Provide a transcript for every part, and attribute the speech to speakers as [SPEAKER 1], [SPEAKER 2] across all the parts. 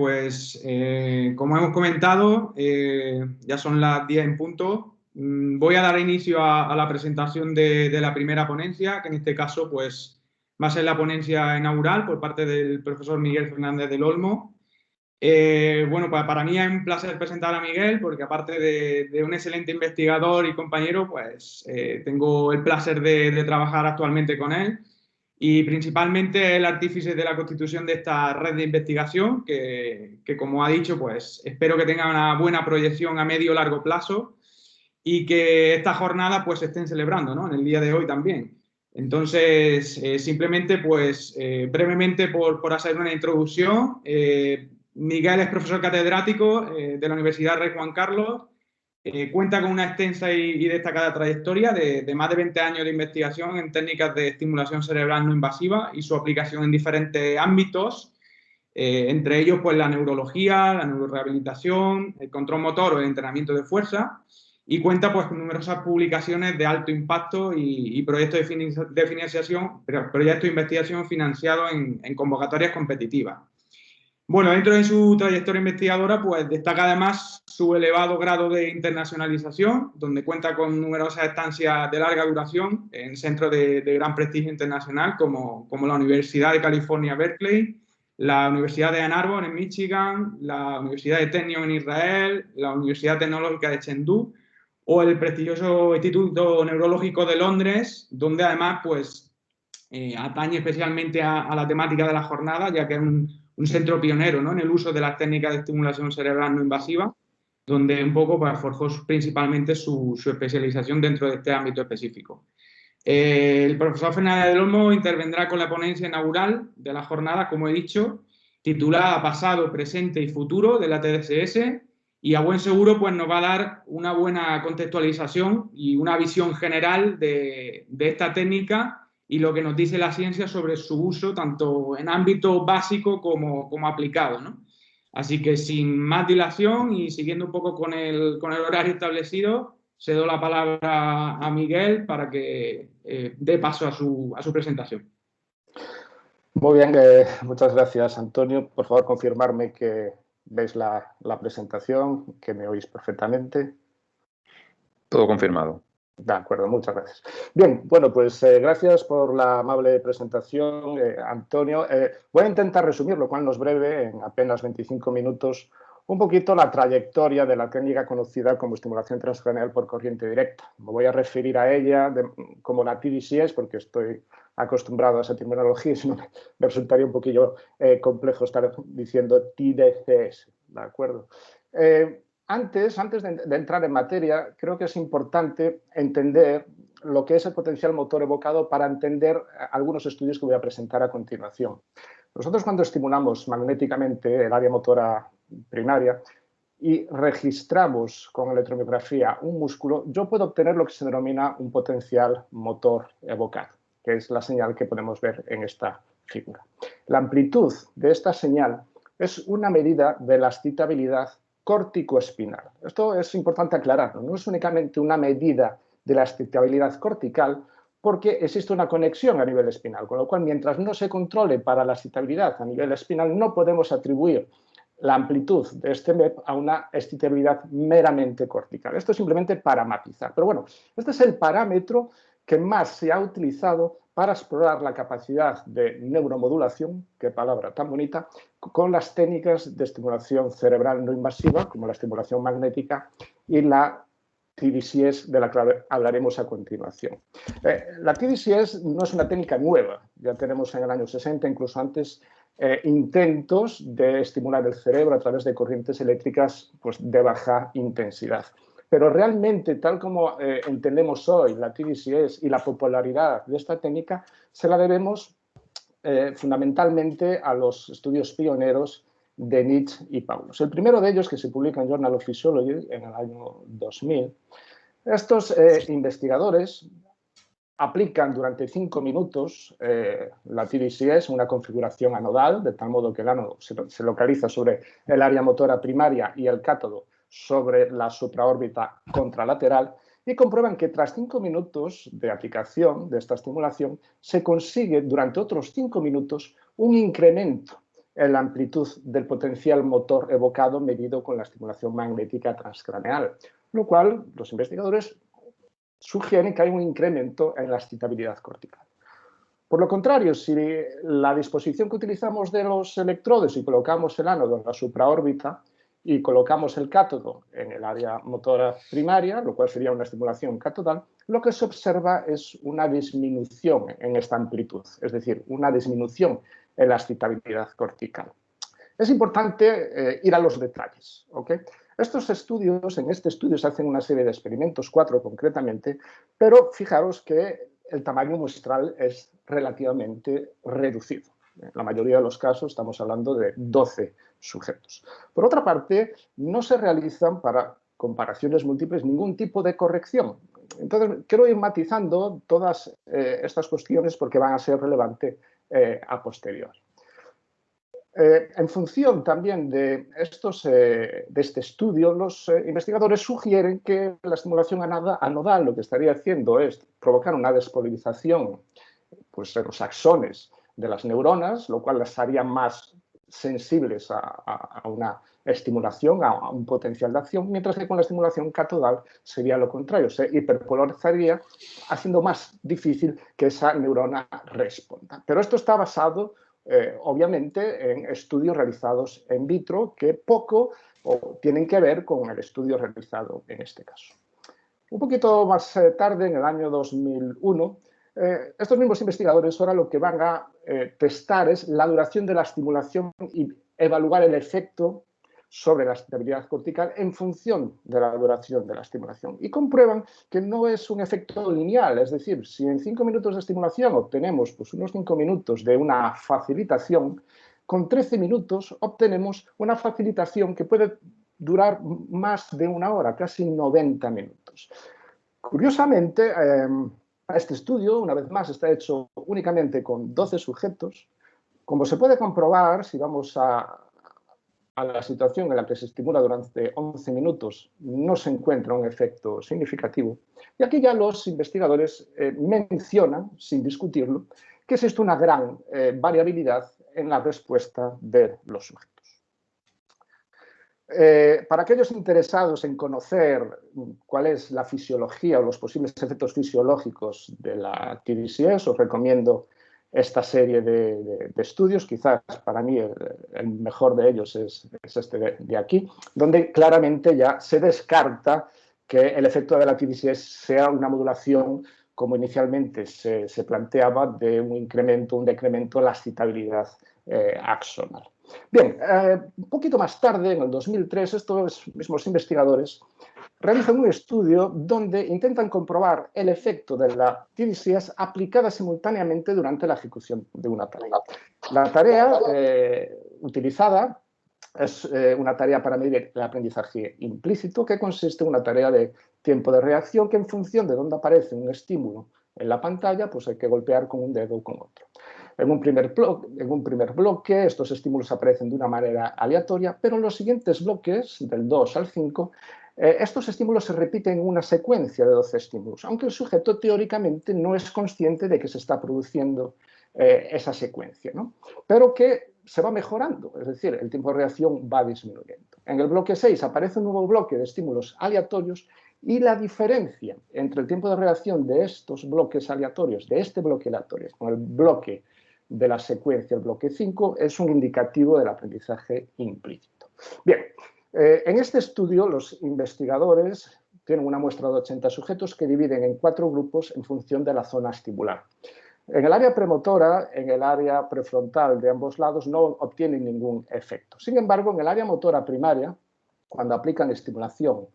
[SPEAKER 1] pues como hemos comentado, ya son las 10 en punto. Voy a dar inicio a la presentación de la primera ponencia, que en este caso pues, va a ser la ponencia inaugural por parte del profesor Miguel Fernández del Olmo. Bueno, para mí es un placer presentar a Miguel, porque aparte de un excelente investigador y compañero, pues tengo el placer de trabajar actualmente con él. Y principalmente el artífice de la constitución de esta red de investigación, que como ha dicho, pues espero que tenga una buena proyección a medio o largo plazo y que esta jornada pues se estén celebrando, ¿no? En el día de hoy también. Entonces, simplemente, pues brevemente por hacer una introducción, Miguel es profesor catedrático de la Universidad Rey Juan Carlos. Cuenta con una extensa y destacada trayectoria de más de 20 años de investigación en técnicas de estimulación cerebral no invasiva y su aplicación en diferentes ámbitos, entre ellos pues, la neurología, la neurorehabilitación, el control motor o el entrenamiento de fuerza, y cuenta pues, con numerosas publicaciones de alto impacto y proyectos de financiación, proyectos de investigación financiados en convocatorias competitivas. Bueno, dentro de su trayectoria investigadora, pues destaca además su elevado grado de internacionalización, donde cuenta con numerosas estancias de larga duración en centros de gran prestigio internacional, como la Universidad de California, Berkeley, la Universidad de Ann Arbor en Michigan, la Universidad de Technion en Israel, la Universidad Tecnológica de Chengdu o el prestigioso Instituto Neurológico de Londres, donde además pues, atañe especialmente a la temática de la jornada, ya que es un centro pionero, ¿no?, en el uso de las técnicas de estimulación cerebral no invasiva, donde un poco pues, forjó principalmente su especialización dentro de este ámbito específico. El profesor Fernández del Olmo intervendrá con la ponencia inaugural de la jornada, como he dicho, titulada Pasado, Presente y Futuro de la TDSS, y a buen seguro pues, nos va a dar una buena contextualización y una visión general de esta técnica y lo que nos dice la ciencia sobre su uso tanto en ámbito básico como aplicado, ¿no? Así que sin más dilación y siguiendo un poco con el horario establecido, cedo la palabra a Miguel para que dé paso a su presentación.
[SPEAKER 2] Muy bien, muchas gracias, Antonio. Por favor, confirmarme que veis la presentación, que me oís perfectamente.
[SPEAKER 3] Todo confirmado.
[SPEAKER 2] De acuerdo, muchas gracias. Bien, bueno, pues gracias por la amable presentación, Antonio. Voy a intentar resumir, lo cual no es breve, en apenas 25 minutos, un poquito la trayectoria de la técnica conocida como estimulación transcranial por corriente directa. Me voy a referir a ella como la TDCS porque estoy acostumbrado a esa terminología, si no me resultaría un poquillo complejo estar diciendo TDCS, ¿de acuerdo? Antes de entrar en materia, creo que es importante entender lo que es el potencial motor evocado para entender algunos estudios que voy a presentar a continuación. Nosotros cuando estimulamos magnéticamente el área motora primaria y registramos con electromiografía un músculo, yo puedo obtener lo que se denomina un potencial motor evocado, que es la señal que podemos ver en esta figura. La amplitud de esta señal es una medida de la excitabilidad córtico-espinal. Esto es importante aclararlo, no es únicamente una medida de la excitabilidad cortical, porque existe una conexión a nivel espinal, con lo cual mientras no se controle para la excitabilidad a nivel espinal no podemos atribuir la amplitud de este MEP a una excitabilidad meramente cortical. Esto es simplemente para matizar. Pero bueno, este es el parámetro que más se ha utilizado para explorar la capacidad de neuromodulación, qué palabra tan bonita, con las técnicas de estimulación cerebral no invasiva, como la estimulación magnética y la TDCS, de la que hablaremos a continuación. La TDCS no es una técnica nueva, ya tenemos en el año 60, incluso antes, intentos de estimular el cerebro a través de corrientes eléctricas pues, de baja intensidad. Pero realmente, tal como entendemos hoy la TDCS y la popularidad de esta técnica, se la debemos fundamentalmente a los estudios pioneros de Nitsch y Paulus. El primero de ellos, que se publica en Journal of Physiology en el año 2000, estos investigadores aplican durante 5 minutos la TDCS, una configuración anodal, de tal modo que el ánodo se localiza sobre el área motora primaria y el cátodo sobre la supraórbita contralateral, y comprueban que tras 5 minutos de aplicación de esta estimulación se consigue durante otros 5 minutos un incremento en la amplitud del potencial motor evocado medido con la estimulación magnética transcraneal, lo cual los investigadores sugieren que hay un incremento en la excitabilidad cortical. Por lo contrario, si la disposición que utilizamos de los electrodos y colocamos el ánodo en la supraórbita y colocamos el cátodo en el área motora primaria, lo cual sería una estimulación catodal, lo que se observa es una disminución en esta amplitud, es decir, una disminución en la excitabilidad cortical. Es importante ir a los detalles, ¿ok? En este estudio se hacen una serie de experimentos, 4 concretamente, pero fijaros que el tamaño muestral es relativamente reducido. En la mayoría de los casos estamos hablando de 12 sujetos. Por otra parte, no se realizan para comparaciones múltiples ningún tipo de corrección. Entonces, quiero ir matizando todas estas cuestiones porque van a ser relevantes a posteriori. En función también de este estudio, los investigadores sugieren que la estimulación anodal lo que estaría haciendo es provocar una despolarización pues, en los axones de las neuronas, lo cual las haría más sensibles a una estimulación, a un potencial de acción, mientras que con la estimulación catodal sería lo contrario, se hiperpolarizaría, haciendo más difícil que esa neurona responda. Pero esto está basado obviamente en estudios realizados in vitro que poco tienen que ver con el estudio realizado en este caso. Un poquito más tarde, en el año 2001, estos mismos investigadores ahora lo que van a testar es la duración de la estimulación y evaluar el efecto sobre la estabilidad cortical en función de la duración de la estimulación. Y comprueban que no es un efecto lineal, es decir, si en 5 minutos de estimulación obtenemos pues, unos 5 minutos de una facilitación, con 13 minutos obtenemos una facilitación que puede durar más de 1 hora, casi 90 minutos. Curiosamente, este estudio, una vez más, está hecho únicamente con 12 sujetos. Como se puede comprobar, si vamos a la situación en la que se estimula durante 11 minutos, no se encuentra un efecto significativo. Y aquí ya los investigadores mencionan, sin discutirlo, que existe una gran variabilidad en la respuesta de los sujetos. Para aquellos interesados en conocer cuál es la fisiología o los posibles efectos fisiológicos de la TDCS, os recomiendo esta serie de estudios. Quizás para mí el mejor de ellos es este de aquí, donde claramente ya se descarta que el efecto de la TDCS sea una modulación, como inicialmente se planteaba, de un incremento, un decremento en la excitabilidad axonal. Bien, un poquito más tarde, en el 2003, estos mismos investigadores realizan un estudio donde intentan comprobar el efecto de la TDCS aplicada simultáneamente durante la ejecución de una tarea. La tarea utilizada es una tarea para medir el aprendizaje implícito, que consiste en una tarea de tiempo de reacción que en función de dónde aparece un estímulo en la pantalla, pues hay que golpear con un dedo o con otro. En un primer bloque, estos estímulos aparecen de una manera aleatoria, pero en los siguientes bloques, del 2 al 5, estos estímulos se repiten en una secuencia de 12 estímulos, aunque el sujeto teóricamente no es consciente de que se está produciendo esa secuencia, ¿no? Pero que se va mejorando, es decir, el tiempo de reacción va disminuyendo. En el bloque 6 aparece un nuevo bloque de estímulos aleatorios y la diferencia entre el tiempo de reacción de estos bloques aleatorios, de este bloque aleatorio, con el bloque de la secuencia, el bloque 5, es un indicativo del aprendizaje implícito. Bien, en este estudio los investigadores tienen una muestra de 80 sujetos que dividen en 4 grupos en función de la zona estimular. En el área premotora, en el área prefrontal de ambos lados no obtienen ningún efecto. Sin embargo, en el área motora primaria, cuando aplican estimulación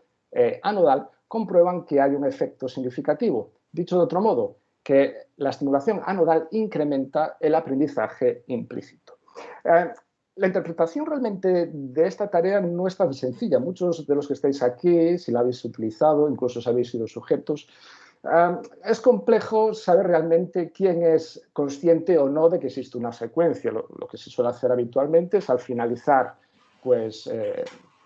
[SPEAKER 2] anodal, comprueban que hay un efecto significativo. Dicho de otro modo, que la estimulación anodal incrementa el aprendizaje implícito. La interpretación realmente de esta tarea no es tan sencilla. Muchos de los que estáis aquí, si la habéis utilizado, incluso si habéis sido sujetos, es complejo saber realmente quién es consciente o no de que existe una secuencia. Lo que se suele hacer habitualmente es al finalizar pues,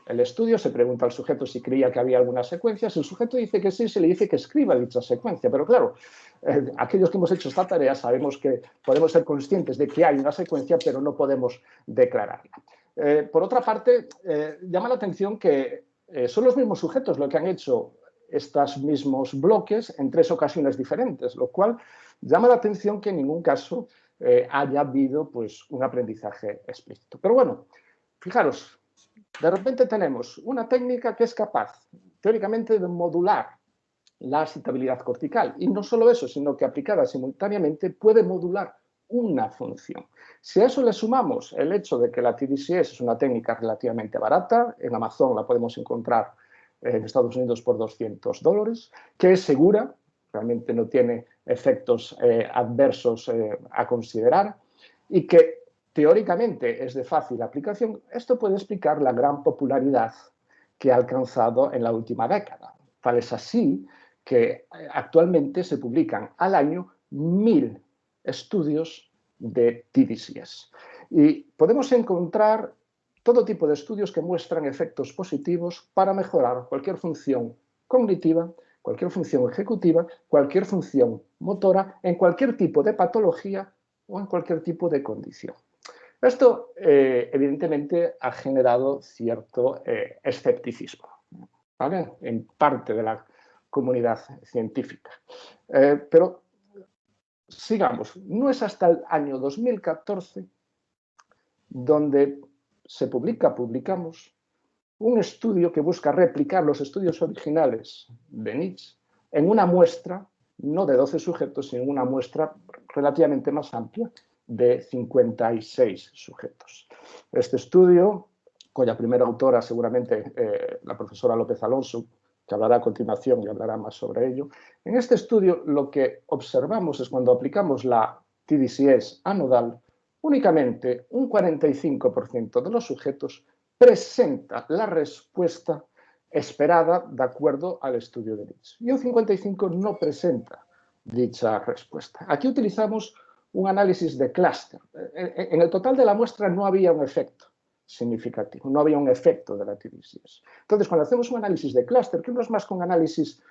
[SPEAKER 2] el estudio, se pregunta al sujeto si creía que había alguna secuencia. Si el sujeto dice que sí, se le dice que escriba dicha secuencia. Pero claro, aquellos que hemos hecho esta tarea sabemos que podemos ser conscientes de que hay una secuencia, pero no podemos declararla. Por otra parte, llama la atención que son los mismos sujetos los que han hecho estos mismos bloques en 3 ocasiones diferentes, lo cual llama la atención que en ningún caso haya habido pues, un aprendizaje explícito. Pero bueno, fijaros, de repente tenemos una técnica que es capaz, teóricamente, de modular la excitabilidad cortical. Y no solo eso, sino que aplicada simultáneamente puede modular una función. Si a eso le sumamos el hecho de que la TDCS es una técnica relativamente barata, en Amazon la podemos encontrar en Estados Unidos por $200, que es segura, realmente no tiene efectos adversos a considerar y que teóricamente es de fácil aplicación, esto puede explicar la gran popularidad que ha alcanzado en la última década. Tal es así que actualmente se publican al año 1000 estudios de TDCS. Y podemos encontrar todo tipo de estudios que muestran efectos positivos para mejorar cualquier función cognitiva, cualquier función ejecutiva, cualquier función motora, en cualquier tipo de patología o en cualquier tipo de condición. Esto, evidentemente, ha generado cierto escepticismo, ¿vale?, en parte de la comunidad científica. Pero sigamos, no es hasta el año 2014 donde publicamos un estudio que busca replicar los estudios originales de Nietzsche en una muestra, no de 12 sujetos, sino en una muestra relativamente más amplia de 56 sujetos. Este estudio, cuya primera autora seguramente la profesora López Alonso, que hablará a continuación y hablará más sobre ello, en este estudio lo que observamos es cuando aplicamos la TDCS anodal, únicamente un 45% de los sujetos presenta la respuesta esperada de acuerdo al estudio de Nietzsche. Y un 55% no presenta dicha respuesta. Aquí utilizamos un análisis de clúster. En el total de la muestra no había un efecto significativo, no había un efecto de la TDCS. Entonces, cuando hacemos un análisis de clúster, que no es más que un análisis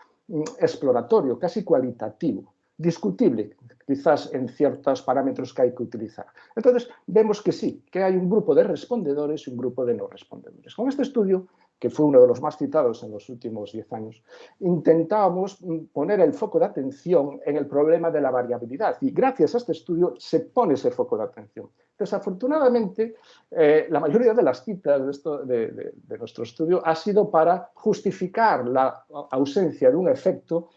[SPEAKER 2] exploratorio, casi cualitativo, discutible, quizás en ciertos parámetros que hay que utilizar. Entonces, vemos que sí, que hay un grupo de respondedores y un grupo de no respondedores. Con este estudio, que fue uno de los más citados en los últimos 10 años, intentábamos poner el foco de atención en el problema de la variabilidad y gracias a este estudio se pone ese foco de atención. Desafortunadamente, la mayoría de las citas de nuestro estudio ha sido para justificar la ausencia de un efecto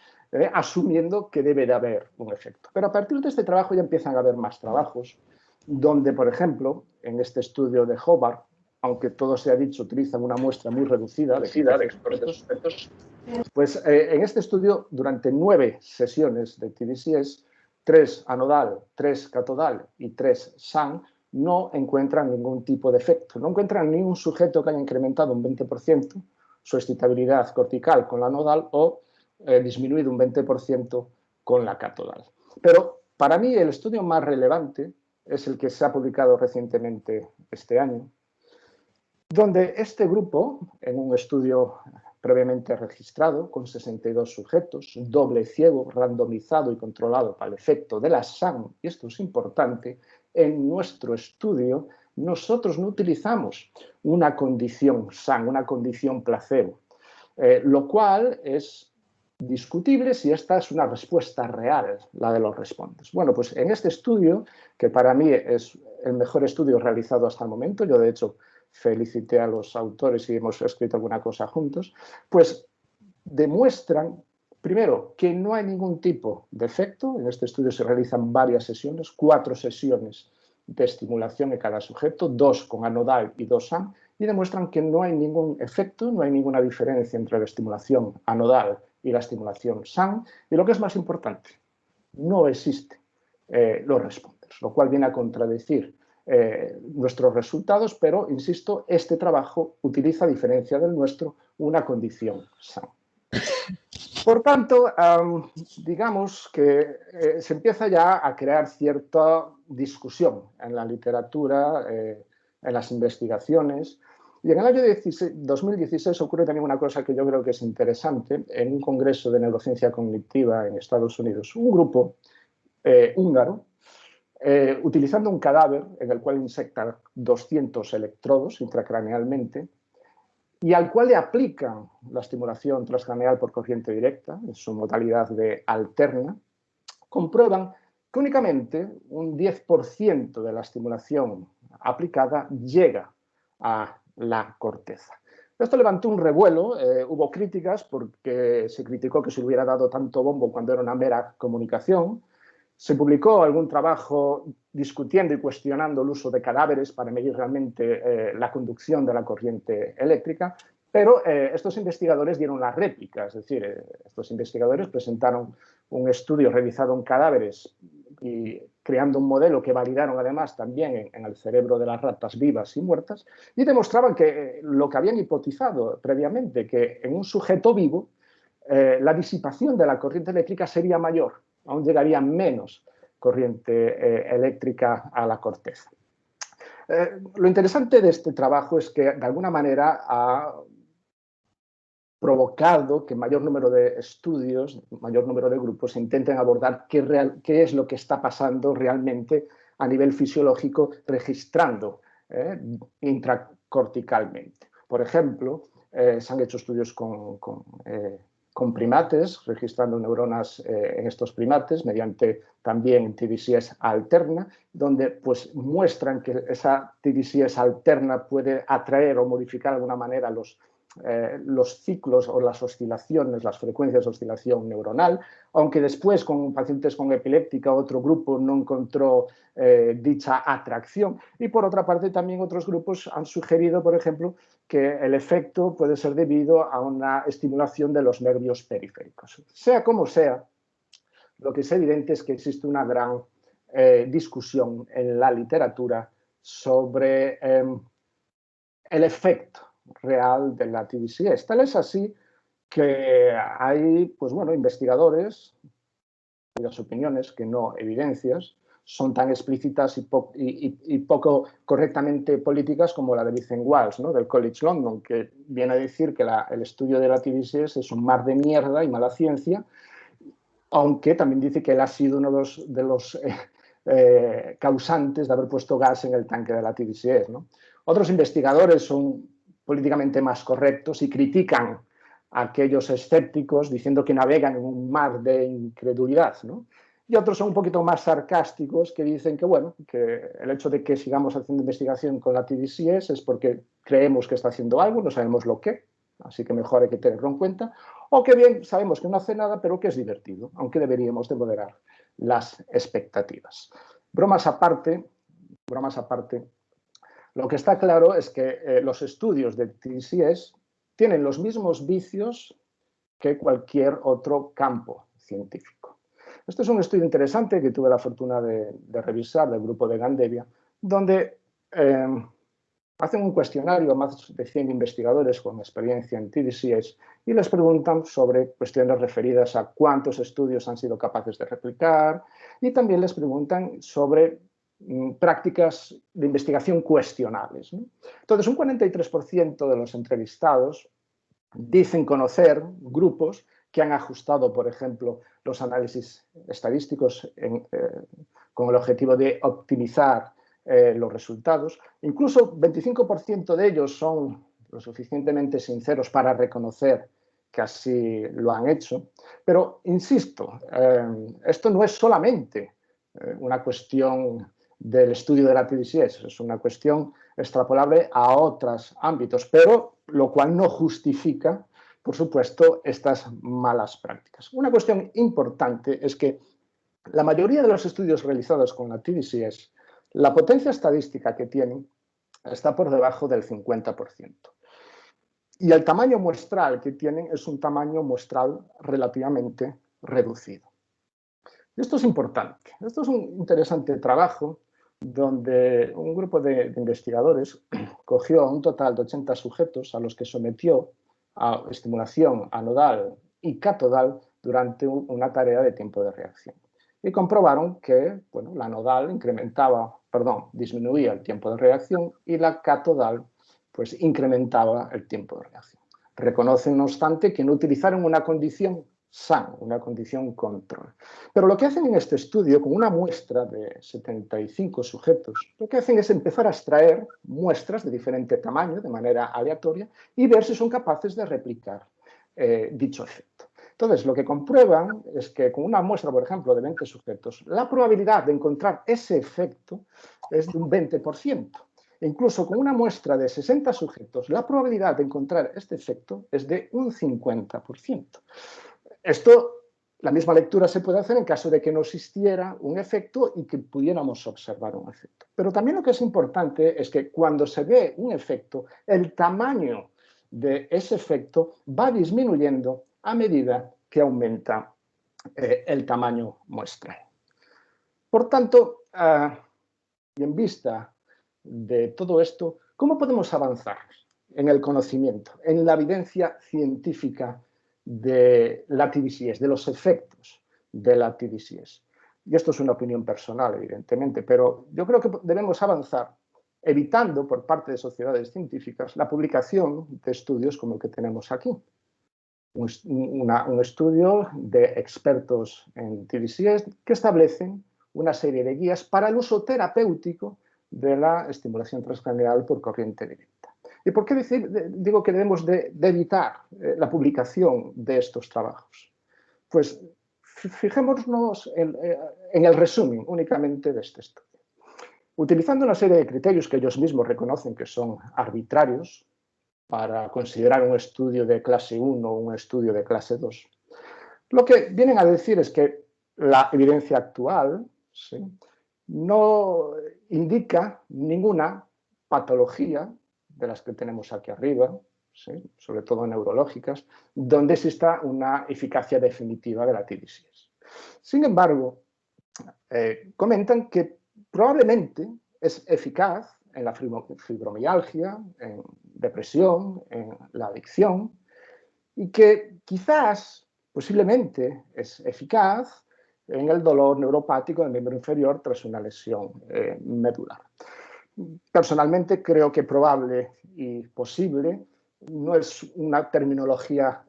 [SPEAKER 2] asumiendo que debe de haber un efecto. Pero a partir de este trabajo ya empiezan a haber más trabajos donde, por ejemplo, en este estudio de Hobart, aunque todo se ha dicho, utilizan una muestra muy reducida de expertos, pues en este estudio, durante 9 sesiones de TDCS, 3 anodal, 3 catodal y 3 SAN, no encuentran ningún tipo de efecto. No encuentran ningún sujeto que haya incrementado un 20% su excitabilidad cortical con la anodal o disminuido un 20% con la catodal. Pero para mí el estudio más relevante es el que se ha publicado recientemente este año, donde este grupo, en un estudio previamente registrado con 62 sujetos, doble ciego, randomizado y controlado para el efecto de la SAN, y esto es importante, en nuestro estudio nosotros no utilizamos una condición SAN, una condición placebo, lo cual es discutible si esta es una respuesta real, la de los respondes. Bueno, pues en este estudio, que para mí es el mejor estudio realizado hasta el momento, yo de hecho felicité a los autores y hemos escrito alguna cosa juntos, pues demuestran, primero, que no hay ningún tipo de efecto. En este estudio se realizan varias sesiones, 4 sesiones de estimulación en cada sujeto, 2 con anodal y 2 SAN, y demuestran que no hay ningún efecto, no hay ninguna diferencia entre la estimulación anodal y la estimulación SAN, y lo que es más importante, no existen los responders, lo cual viene a contradecir nuestros resultados, pero, insisto, este trabajo utiliza, a diferencia del nuestro, una condición SAN. Por tanto, digamos que se empieza ya a crear cierta discusión en la literatura, en las investigaciones, Y en el año 2016 ocurre también una cosa que yo creo que es interesante. En un congreso de neurociencia cognitiva en Estados Unidos, un grupo húngaro, utilizando un cadáver en el cual inyectan 200 electrodos intracranealmente y al cual le aplican la estimulación transcraneal por corriente directa, en su modalidad de alterna, comprueban que únicamente un 10% de la estimulación aplicada llega a la corteza. Esto levantó un revuelo, hubo críticas porque se criticó que se le hubiera dado tanto bombo cuando era una mera comunicación. Se publicó algún trabajo discutiendo y cuestionando el uso de cadáveres para medir realmente la conducción de la corriente eléctrica, pero estos investigadores dieron la réplica, es decir, estos investigadores presentaron un estudio realizado en cadáveres y creando un modelo que validaron además también en el cerebro de las ratas vivas y muertas, y demostraban que lo que habían hipotizado previamente, que en un sujeto vivo la disipación de la corriente eléctrica sería mayor, aún llegaría menos corriente eléctrica a la corteza. Lo interesante de este trabajo es que de alguna manera ha provocado que mayor número de estudios, mayor número de grupos intenten abordar qué es lo que está pasando realmente a nivel fisiológico registrando intracorticalmente. Por ejemplo, se han hecho estudios con primates, registrando neuronas en estos primates mediante también TDCS alterna, donde pues muestran que esa TDCS alterna puede atraer o modificar de alguna manera los ciclos o las oscilaciones, las frecuencias de oscilación neuronal, aunque después con pacientes con epiléptica otro grupo no encontró dicha atracción. Y por otra parte también otros grupos han sugerido, por ejemplo, que el efecto puede ser debido a una estimulación de los nervios periféricos. Sea como sea, lo que es evidente es que existe una gran discusión en la literatura sobre el efecto real de la TDCS. Tal es así que hay, pues bueno, investigadores cuyas opiniones, que no evidencias, son tan explícitas y poco correctamente políticas como la de Vincent Walsh, ¿no?, del College London, que viene a decir que el estudio de la TDCS es un mar de mierda y mala ciencia, aunque también dice que él ha sido uno de los causantes de haber puesto gas en el tanque de la TDCS, ¿no? Otros investigadores son políticamente más correctos y critican a aquellos escépticos diciendo que navegan en un mar de incredulidad, ¿no? Y otros son un poquito más sarcásticos que dicen que, bueno, que el hecho de que sigamos haciendo investigación con la TDCS es porque creemos que está haciendo algo, no sabemos lo que, así que mejor hay que tenerlo en cuenta, o que bien sabemos que no hace nada, pero que es divertido, aunque deberíamos de moderar las expectativas. Bromas aparte, lo que está claro es que los estudios de TDCS tienen los mismos vicios que cualquier otro campo científico. Este es un estudio interesante que tuve la fortuna de revisar del grupo de Gandevia, donde hacen un cuestionario a más de 100 investigadores con experiencia en TDCS y les preguntan sobre cuestiones referidas a cuántos estudios han sido capaces de replicar y también les preguntan sobre prácticas de investigación cuestionables, ¿no? Entonces, un 43% de los entrevistados dicen conocer grupos que han ajustado, por ejemplo, los análisis estadísticos con el objetivo de optimizar los resultados. Incluso 25% de ellos son lo suficientemente sinceros para reconocer que así lo han hecho. Pero, insisto, esto no es solamente una cuestión del estudio de la TDCS, es una cuestión extrapolable a otros ámbitos, pero lo cual no justifica, por supuesto, estas malas prácticas. Una cuestión importante es que la mayoría de los estudios realizados con la TDCS, la potencia estadística que tienen está por debajo del 50%. Y el tamaño muestral que tienen es un tamaño muestral relativamente reducido. Y esto es importante. Esto es un interesante trabajo donde un grupo de investigadores cogió a un total de 80 sujetos a los que sometió a estimulación anodal y catodal durante una tarea de tiempo de reacción. Y comprobaron que, bueno, la anodal disminuía el tiempo de reacción y la catodal pues incrementaba el tiempo de reacción. Reconocen, no obstante, que no utilizaron una condición sana, una condición control. Pero lo que hacen en este estudio, con una muestra de 75 sujetos, lo que hacen es empezar a extraer muestras de diferente tamaño, de manera aleatoria, y ver si son capaces de replicar dicho efecto. Entonces, lo que comprueban es que con una muestra, por ejemplo, de 20 sujetos, la probabilidad de encontrar ese efecto es de un 20%. E incluso con una muestra de 60 sujetos, la probabilidad de encontrar este efecto es de un 50%. Esto, la misma lectura se puede hacer en caso de que no existiera un efecto y que pudiéramos observar un efecto. Pero también lo que es importante es que cuando se ve un efecto, el tamaño de ese efecto va disminuyendo a medida que aumenta el tamaño muestral. Por tanto, y en vista de todo esto, ¿cómo podemos avanzar en el conocimiento, en la evidencia científica de la TDCS, de los efectos de la TDCS? Y esto es una opinión personal, evidentemente, pero yo creo que debemos avanzar evitando por parte de sociedades científicas la publicación de estudios como el que tenemos aquí. Un estudio de expertos en TDCS que establecen una serie de guías para el uso terapéutico de la estimulación transcranial por corriente directa. ¿Y por qué digo que debemos de evitar la publicación de estos trabajos? Pues fijémonos en el resumen únicamente de este estudio. Utilizando una serie de criterios que ellos mismos reconocen que son arbitrarios para considerar un estudio de clase 1 o un estudio de clase 2, lo que vienen a decir es que la evidencia actual, ¿sí?, no indica ninguna patología de las que tenemos aquí arriba, ¿sí?, sobre todo neurológicas, donde exista una eficacia definitiva de la TDCS. Sin embargo, comentan que probablemente es eficaz en la fibromialgia, en depresión, en la adicción, y que quizás, posiblemente, es eficaz en el dolor neuropático del miembro inferior tras una lesión medular. Personalmente creo que probable y posible no es una terminología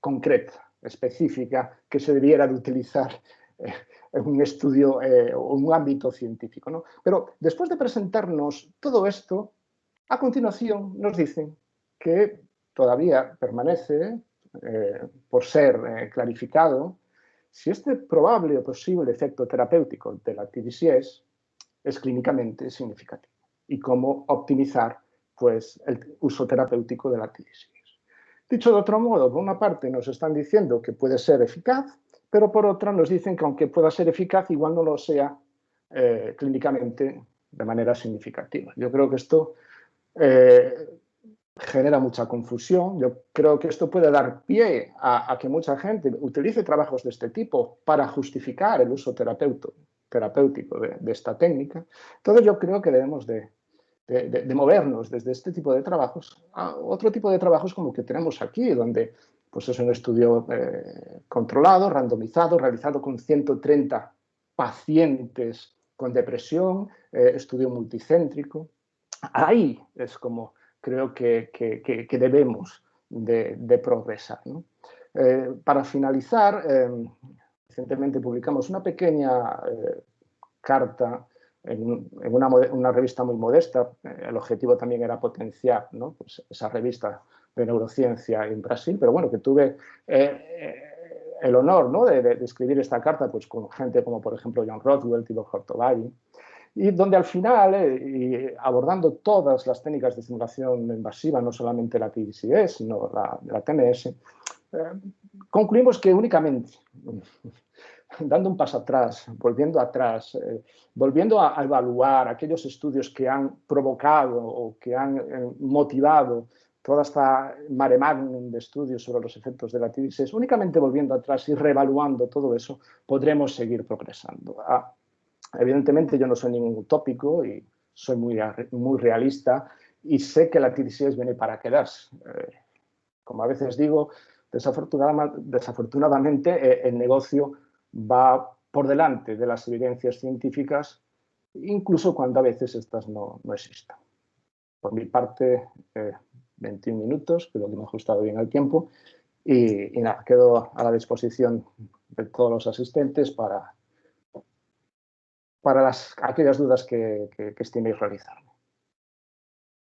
[SPEAKER 2] concreta, específica, que se debiera de utilizar en un estudio o en un ámbito científico, ¿no? Pero después de presentarnos todo esto, a continuación nos dicen que todavía permanece por ser clarificado si este probable o posible efecto terapéutico de la TDCS es clínicamente significativo y cómo optimizar, pues, el uso terapéutico de la TDCS. Dicho de otro modo, por una parte nos están diciendo que puede ser eficaz, pero por otra nos dicen que aunque pueda ser eficaz, igual no lo sea clínicamente de manera significativa. Yo creo que esto genera mucha confusión. Yo creo que esto puede dar pie a que mucha gente utilice trabajos de este tipo para justificar el uso terapéutico de esta técnica. Entonces yo creo que debemos de movernos desde este tipo de trabajos a otro tipo de trabajos como el que tenemos aquí, donde pues, es un estudio controlado, randomizado, realizado con 130 pacientes con depresión, estudio multicéntrico. Ahí es como creo que debemos de progresar, ¿no? Para finalizar, recientemente publicamos una pequeña carta en una revista muy modesta. El objetivo también era potenciar, ¿no?, pues esa revista de neurociencia en Brasil, pero bueno, que tuve el honor, ¿no?, de escribir esta carta pues, con gente como por ejemplo John Rothwell, Tibor Hortobay, y donde al final, abordando todas las técnicas de estimulación invasiva, no solamente la TDCS, sino la TMS, concluimos que únicamente dando un paso atrás, volviendo a evaluar aquellos estudios que han provocado o que han motivado toda esta mare magnum de estudios sobre los efectos de la TDCS, únicamente volviendo atrás y reevaluando todo eso, podremos seguir progresando. Evidentemente yo no soy ningún utópico y soy muy realista y sé que la TDCS viene para quedarse. Como a veces digo, desafortunadamente el negocio va por delante de las evidencias científicas, incluso cuando a veces estas no existan. por mi parte, 21 minutos, creo que me he ajustado bien al tiempo. Y nada, quedo a la disposición de todos los asistentes para aquellas dudas que estiméis realizar.